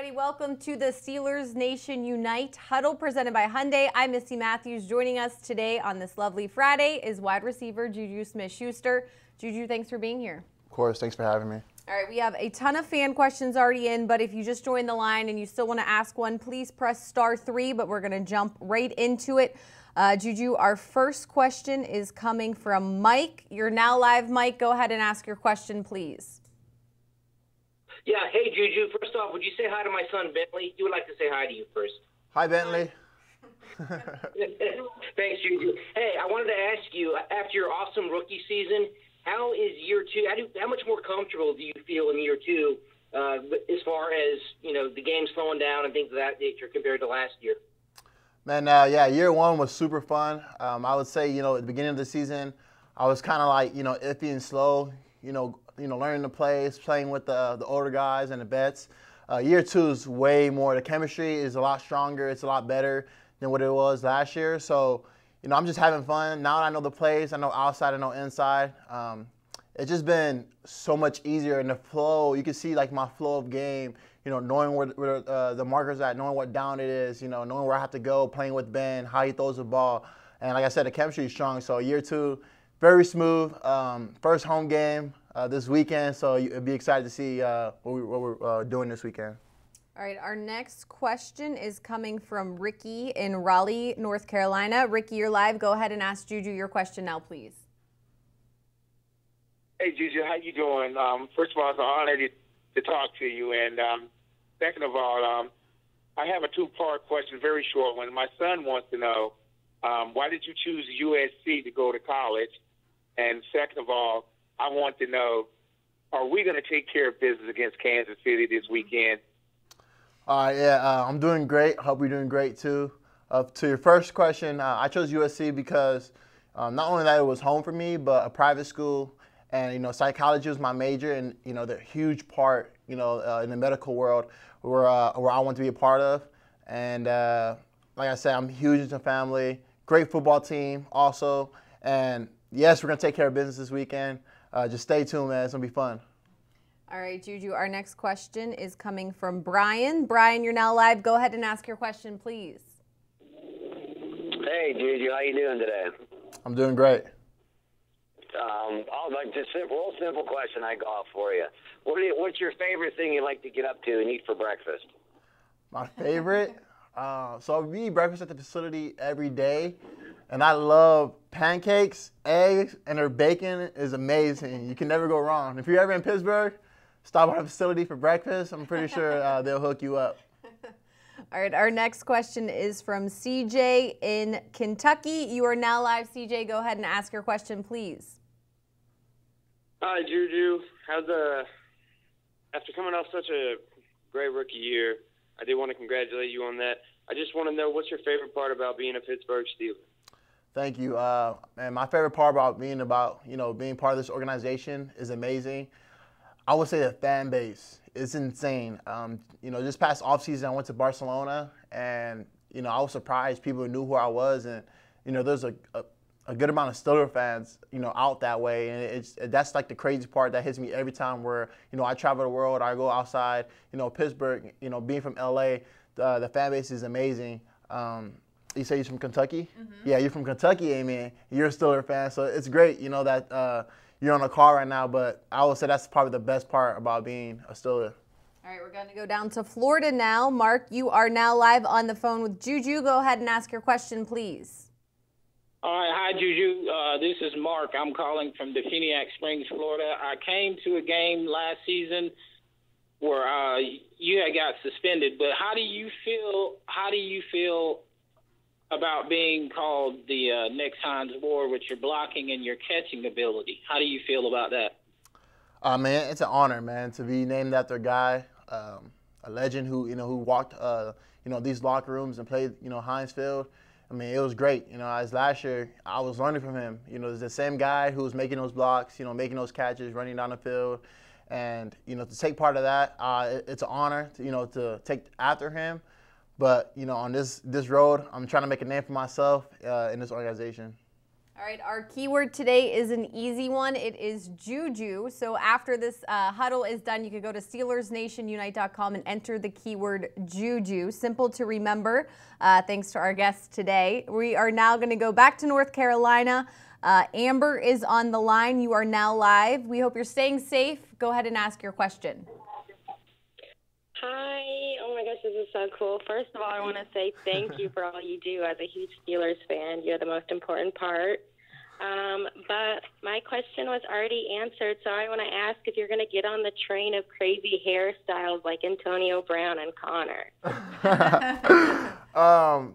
everybody. Welcome to the Steelers Nation Unite Huddle presented by Hyundai. I'm Misty Matthews. Joining us today on this lovely Friday is wide receiver JuJu Smith-Schuster. JuJu, thanks for being here. Of course. Thanks for having me. All right, we have a ton of fan questions already in, but if you just joined the line and you still want to ask one, please press *3, but we're going to jump right into it. JuJu, our first question is coming from Mike. You're now live, Mike. Go ahead and ask your question, please. Yeah, hey, JuJu. First off, would you say hi to my son, Bentley? He would like to say hi to you first. Hi, Bentley. Thanks, JuJu. Hey, I wanted to ask you, after your awesome rookie season, how is year two? How much more comfortable do you feel in year two as far as, the game slowing down and things of that nature compared to last year? Man, yeah, year one was super fun. I would say, at the beginning of the season, I was kind of like, iffy and slow, learning the plays, playing with the older guys and the vets. Year two is way more. The chemistry is a lot stronger. It's a lot better than what it was last year. So, I'm just having fun. Now I know the plays. I know outside, I know inside. It's just been so much easier. And the flow, you can see like my flow of game, knowing where the marker's at, knowing what down it is, knowing where I have to go, playing with Ben, how he throws the ball. And like I said, the chemistry is strong. So year two, very smooth. First home game this weekend. So you'll be excited to see what we're doing this weekend. All right, our next question is coming from Ricky in Raleigh, North Carolina. Ricky, you're live. Go ahead and ask JuJu your question now, please. Hey, JuJu, how you doing? First of all, it's an honor to talk to you. And second of all, I have a two-part question, very short one. My son wants to know, why did you choose USC to go to college? And second of all, I want to know, are we going to take care of business against Kansas City this weekend? Yeah, I'm doing great. Hope you're doing great too. To your first question, I chose USC because not only that it was home for me, but a private school, and psychology was my major, and the huge part in the medical world where I want to be a part of. And like I said, I'm huge into family. Great football team also, and yes, we're gonna take care of business this weekend. Just stay tuned, man. It's gonna be fun. All right, JuJu, our next question is coming from Brian. Brian, you're now live. Go ahead and ask your question, please. Hey, JuJu, how you doing today? I'm doing great. Just a real simple question I got for you. What's your favorite thing you like to get up to and eat for breakfast? My favorite? So we eat breakfast at the facility every day, and I love pancakes, eggs, and their bacon is amazing. You can never go wrong. If you're ever in Pittsburgh, stop by the facility for breakfast. I'm pretty sure they'll hook you up. All right, our next question is from CJ in Kentucky. You are now live, CJ. Go ahead and ask your question, please. Hi, JuJu. After coming off such a great rookie year, I do want to congratulate you on that. I just want to know, what's your favorite part about being a Pittsburgh Steeler? Thank you. And my favorite part about being part of this organization is amazing. I would say the fan base is insane. This past offseason, I went to Barcelona, and I was surprised people knew who I was, and there's a good amount of Steeler fans out that way, and that's like the crazy part that hits me every time where I travel the world, I go outside. Pittsburgh, being from LA, the fan base is amazing. You say you're from Kentucky? Mm-hmm. Yeah, you're from Kentucky, Amy. You're a Steeler fan, so it's great, that you're on a call right now. But I would say that's probably the best part about being a Steeler. All right, we're going to go down to Florida now. Mark, you are now live on the phone with JuJu. Go ahead and ask your question, please. All right, hi, JuJu. This is Mark. I'm calling from Definiak Springs, Florida. I came to a game last season where you had got suspended, but how do you feel about being called the next Heinz Ward with your blocking and your catching ability? How do you feel about that? Man, it's an honor, man, to be named after a guy, a legend who walked these locker rooms and played Heinz Field. I mean, it was great. As last year, I was learning from him. It's the same guy who was making those blocks, making those catches, running down the field. And, to take part of that, it's an honor, to take after him. But, on this road, I'm trying to make a name for myself in this organization. All right, our keyword today is an easy one. It is JuJu. So after this huddle is done, you can go to SteelersNationUnite.com and enter the keyword JuJu. Simple to remember, thanks to our guests today. We are now going to go back to North Carolina. Amber is on the line. You are now live. We hope you're staying safe. Go ahead and ask your question. Hi. Oh my gosh, this is so cool. First of all, I want to say thank you for all you do. As a huge Steelers fan, you're the most important part. But my question was already answered, so I want to ask if you're going to get on the train of crazy hairstyles like Antonio Brown and Connor.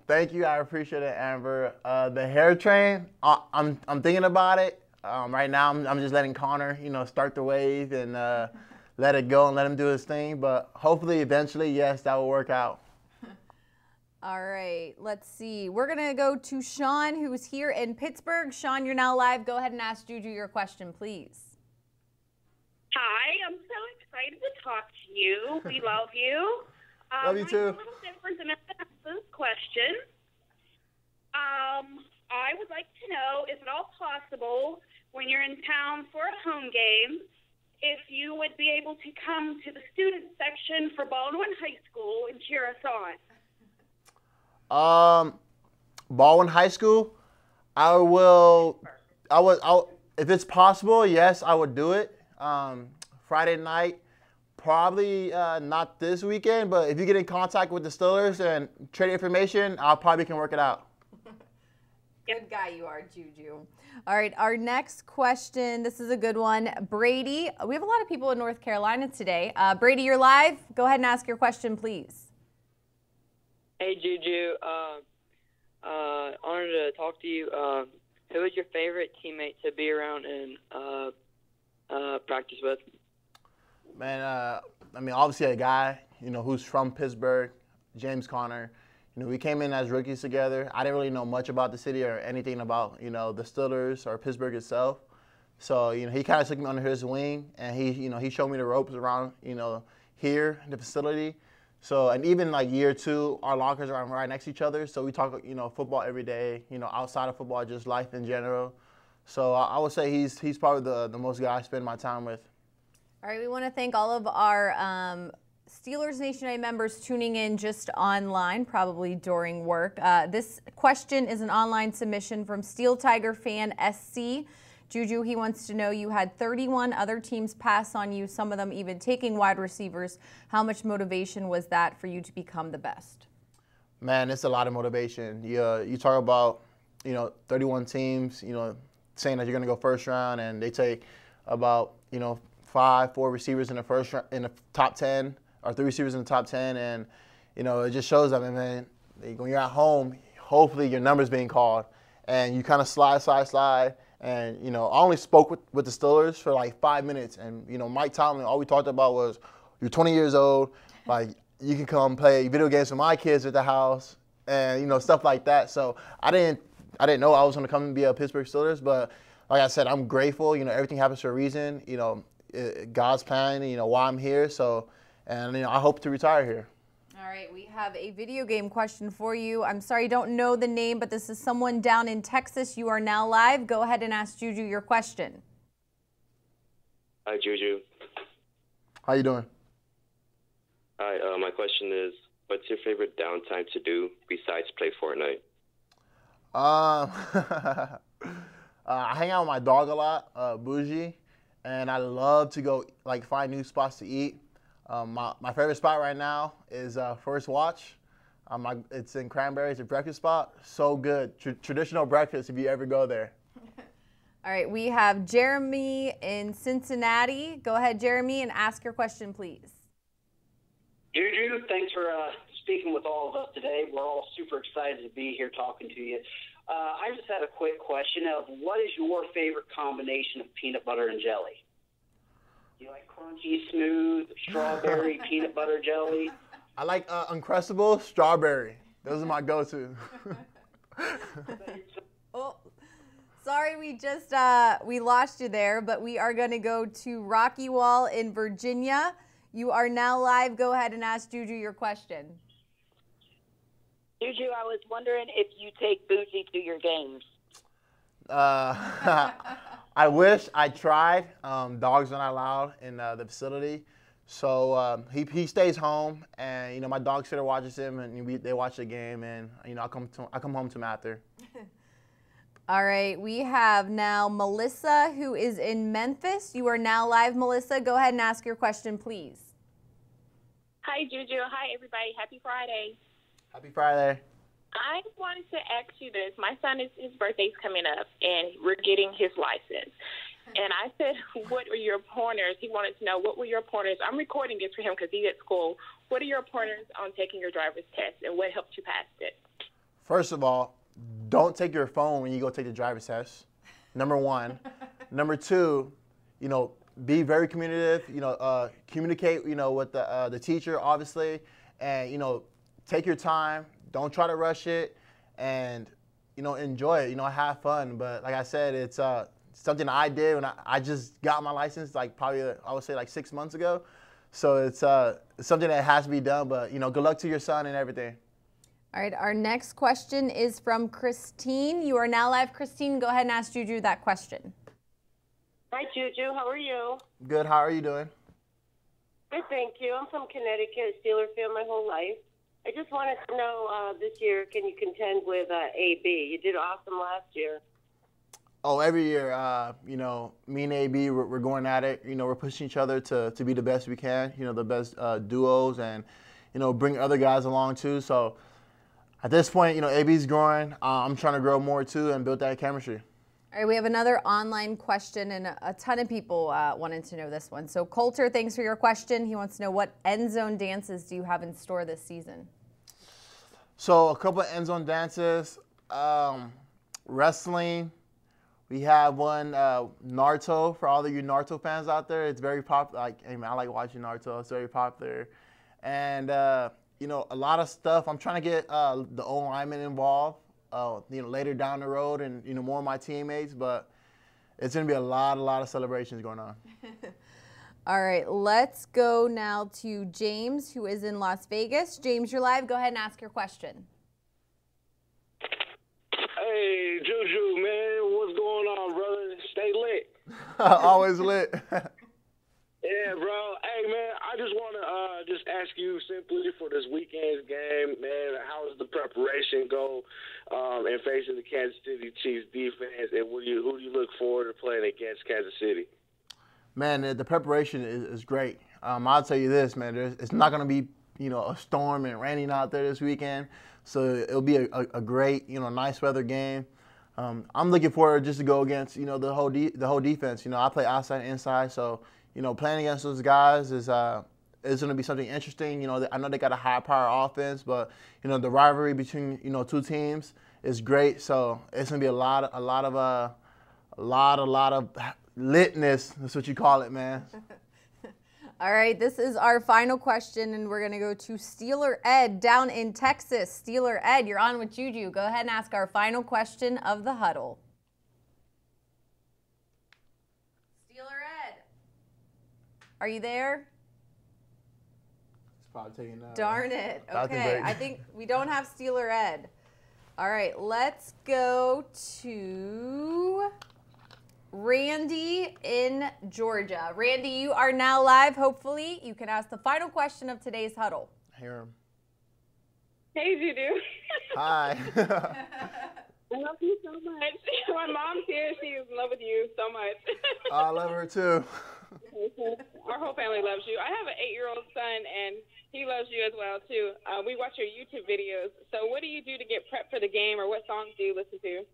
Thank you. I appreciate it, Amber. The hair train, I'm thinking about it. Right now, I'm just letting Connor, start the wave and let it go and let him do his thing. But hopefully, eventually, yes, that will work out. All right, let's see. We're going to go to Shawn, who's here in Pittsburgh. Shawn, you're now live. Go ahead and ask JuJu your question, please. Hi, I'm so excited to talk to you. We love you. Love you too. A little different than this question. I would like to know, is it all possible when you're in town for a home game, if you would be able to come to the student section for Baldwin High School and cheer us on? Baldwin High School, if it's possible, yes, I would do it. Friday night, probably not this weekend, but if you get in contact with the Steelers and trade information, I probably can work it out. Good guy you are, JuJu. All right, our next question, this is a good one. Brady, we have a lot of people in North Carolina today. Brady, you're live. Go ahead and ask your question, please. Hey, JuJu. Honored to talk to you. Who is your favorite teammate to be around and practice with? Man, obviously a guy, who's from Pittsburgh, James Conner. We came in as rookies together. I didn't really know much about the city or anything about, the Steelers or Pittsburgh itself. So, he kind of took me under his wing, and he showed me the ropes around, here in the facility. So, and even like year two, our lockers are right next to each other. So we talk, football every day, outside of football, just life in general. So I would say he's probably the most guy I spend my time with. All right, we want to thank all of our Steelers Nation United members tuning in just online, probably during work. This question is an online submission from Steel Tiger Fan SC. JuJu, he wants to know, you had 31 other teams pass on you, some of them even taking wide receivers. How much motivation was that for you to become the best? Man, it's a lot of motivation. You talk about, 31 teams, saying that you're going to go first round, and they take about, 4 receivers in the first round, in the top 10, or 3 receivers in the top 10, and, it just shows that, man, when you're at home, hopefully your number's being called, and you kind of slide. And, I only spoke with the Steelers for like 5 minutes. And, Mike Tomlin, all we talked about was, you're 20 years old, like, you can come play video games with my kids at the house and, stuff like that. So I didn't know I was going to come and be a Pittsburgh Steelers. But like I said, I'm grateful. Everything happens for a reason. God's plan, why I'm here. So, and, I hope to retire here. All right, we have a video game question for you. I'm sorry, I don't know the name, but this is someone down in Texas. You are now live. Go ahead and ask JuJu your question. Hi, JuJu. How you doing? Hi, my question is, what's your favorite downtime to do besides play Fortnite? I hang out with my dog a lot, Bougie, and I love to go find new spots to eat. My favorite spot right now is First Watch. It's in Cranberry. It's a breakfast spot. So good. Traditional breakfast if you ever go there. All right, we have Jeremy in Cincinnati. Go ahead, Jeremy, and ask your question, please. JuJu, thanks for speaking with all of us today. We're all super excited to be here talking to you. I just had a quick question of what is your favorite combination of peanut butter and jelly? You like crunchy, smooth, strawberry, peanut butter jelly? I like Uncrustable, strawberry. Those are my go-to. Oh, sorry, we lost you there, but we are going to go to Rocky Wall in Virginia. You are now live. Go ahead and ask JuJu your question. JuJu, I was wondering if you take Bougie to your games. I wish I tried. Dogs are not allowed in the facility. So he stays home, and my dog sitter watches him, and they watch the game, and I come home to him after. All right, we have now Melissa, who is in Memphis. You are now live, Melissa. Go ahead and ask your question, please. Hi, Juju. Hi, everybody. Happy Friday. Happy Friday. I wanted to ask you this. My son, his birthday's coming up, and we're getting his license. And I said, what are your pointers? He wanted to know, what were your pointers? I'm recording this for him because he's at school. What are your pointers on taking your driver's test, and what helped you pass it? First of all, don't take your phone when you go take the driver's test. Number one. Number two, be very communicative. Communicate, with the teacher, obviously, and take your time. Don't try to rush it, and enjoy it. Have fun. But like I said, it's something I did when I just got my license, probably I would say 6 months ago. So it's something that has to be done. But good luck to your son and everything. All right, our next question is from Christine. You are now live, Christine. Go ahead and ask Juju that question. Hi, Juju. How are you? Good. How are you doing? Good, thank you. I'm from Connecticut, Steeler fan my whole life. I just wanted to know this year, can you contend with AB? You did awesome last year. Oh, every year, me and AB, we're going at it. We're pushing each other to be the best we can, the best duos, and, bring other guys along too. So at this point, AB's growing. I'm trying to grow more too and build that chemistry. All right, we have another online question, and a ton of people wanted to know this one. So Coulter, thanks for your question. He wants to know, what end zone dances do you have in store this season? So a couple of end zone dances, wrestling. We have one, Naruto, for all of you Naruto fans out there. It's very popular. Hey man, I like watching Naruto. It's very popular. And, a lot of stuff. I'm trying to get the O-linemen involved, later down the road, and, more of my teammates. But it's going to be a lot of celebrations going on. All right, let's go now to James, who is in Las Vegas. James, you're live. Go ahead and ask your question. Hey, Juju, man, what's going on, brother? Stay lit. Always lit. Yeah, bro. Hey, man, I just want to just ask you simply for this weekend's game, man, how does the preparation go in facing the Kansas City Chiefs defense, and who do you look forward to playing against Kansas City? Man, the preparation is great. I'll tell you this, man, it's not going to be, a storm and raining out there this weekend. So it'll be a great, nice weather game. I'm looking forward just to go against, the whole defense. I play outside and inside, so, playing against those guys is going to be something interesting. I know they got a high-power offense, but, the rivalry between, two teams is great. So it's going to be a lot of litness. That's what you call it, man. All right, this is our final question, and we're going to go to Steeler Ed down in Texas. Steeler Ed, you're on with Juju. Go ahead and ask our final question of the huddle. Steeler Ed, are you there? It's probably taking that. Darn it. Okay, I think we don't have Steeler Ed. All right, let's go to Randy in Georgia. Randy, you are now live. Hopefully, you can ask the final question of today's huddle. Hear him. Hey, Juju. Hi. I love you so much. My mom's here. She is in love with you so much. I love her too. Our whole family loves you. I have an 8-year-old son, and he loves you as well too. We watch your YouTube videos. So what do you do to get prepped for the game, or what songs do you listen to?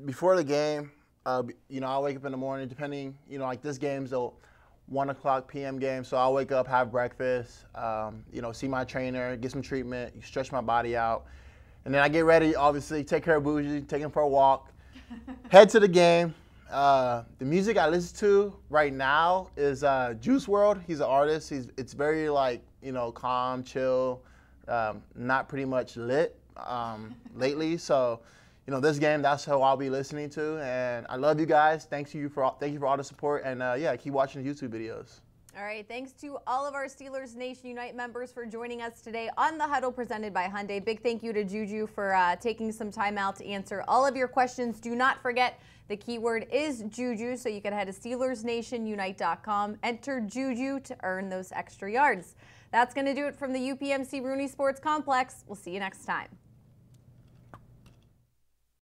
Before the game, I'll wake up in the morning, depending, like this game's a 1 o'clock p.m. game, so I'll wake up, have breakfast, see my trainer, get some treatment, stretch my body out, and then I get ready, obviously, take care of Bougie, take him for a walk, head to the game. The music I listen to right now is Juice WRLD. He's an artist. It's very calm, chill, not pretty much lit lately, so. This game, that's who I'll be listening to, and I love you guys. Thank you for all the support, and keep watching the YouTube videos. All right, thanks to all of our Steelers Nation Unite members for joining us today on the Huddle presented by Hyundai. Big thank you to JuJu for taking some time out to answer all of your questions. Do not forget the keyword is JuJu, so you can head to SteelersNationUnite.com, enter JuJu to earn those extra yards. That's going to do it from the UPMC Rooney Sports Complex. We'll see you next time.